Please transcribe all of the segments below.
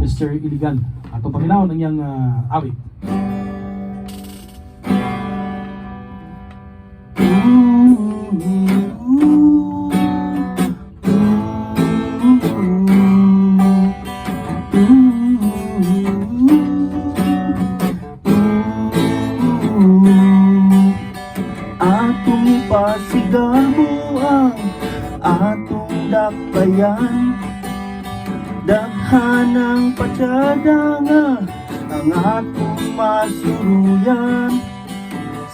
Mr. Iligan. Ato paminaw ng iyang awit. Atong ipasigaw ang atong dakbayan, daghanang patsada nga ang atong masuruyan.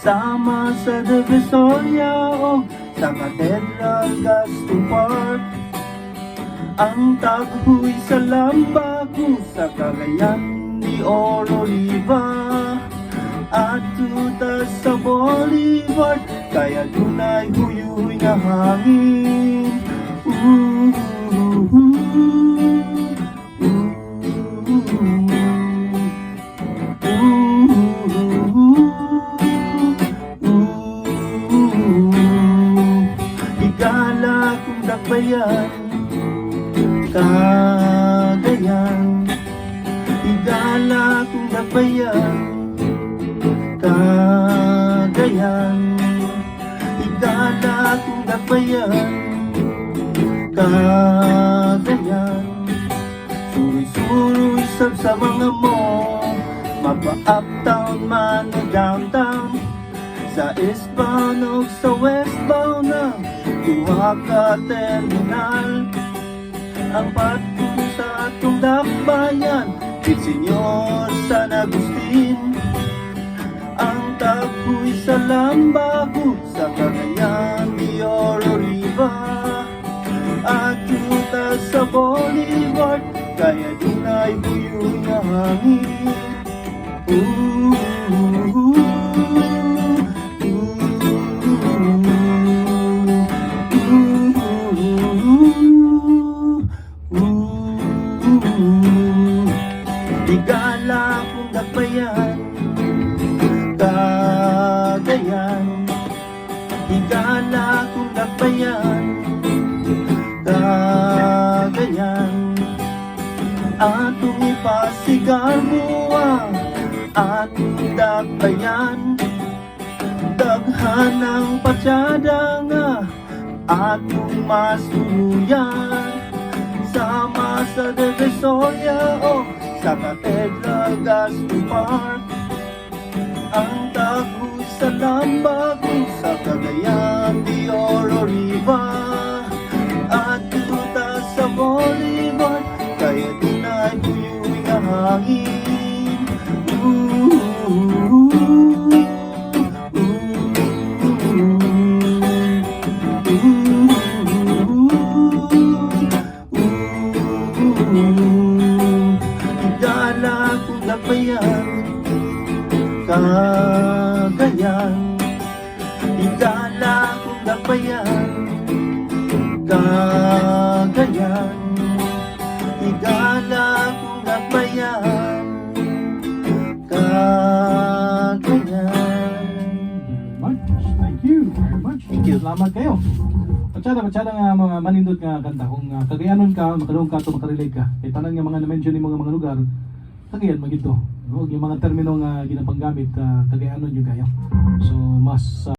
Sama sa Divisoria o sa Cathedral Gasto Park, ang taghoy sa Lambago sa Cagayan de Oro Riva, at tutas sa Bolivar, kaya dunay huyuy nga hangin. Higala kung dakbayan, Cagayan. Higala kung dakbayan, Cagayan. Higala kung dakbayan, Cagayan. Suroy-suroy sa mga mo, mapa-uptown man o downtown, sa eastbound o sa westbound na duha ka terminal. Ang patungo sa atong dakbayan, Senyor San Agustin. Ang taghoy sa Lambago sa Cagayan de Oro Riva, at tutas sa Bolivar, kaya dunay huyuy nga hangin. Higala kung dakbayan, Cagayan. Higala kung dakbayan, Cagayan. Atong ipasigaw ang atong dakbayan, daghanang patsada nga atong masunuyan. Sama sa Divisoria o sa Cathedral Gasto Park, ang taghoy sa Lambago sa Cagayan de Oro Riva, at tutas sa Bolivar, kaya dunay huyuy nga hangin. Higala kung dakbayan, Cagayan. Higala kung dakbayan, Cagayan. Higala kung dakbayan, Cagayan. Thank you very much. Thank you. Salamat kayo. Patsada nga mga manindot nga kanta. Kung Cagayanon ka, makalong ka to, makarelate ka. Kaya tanan nga mga na-mention ni mga lugar, Cagayan magito. Yung mga termino nga ginapanggamit, Cagayanon yung kayo. So mas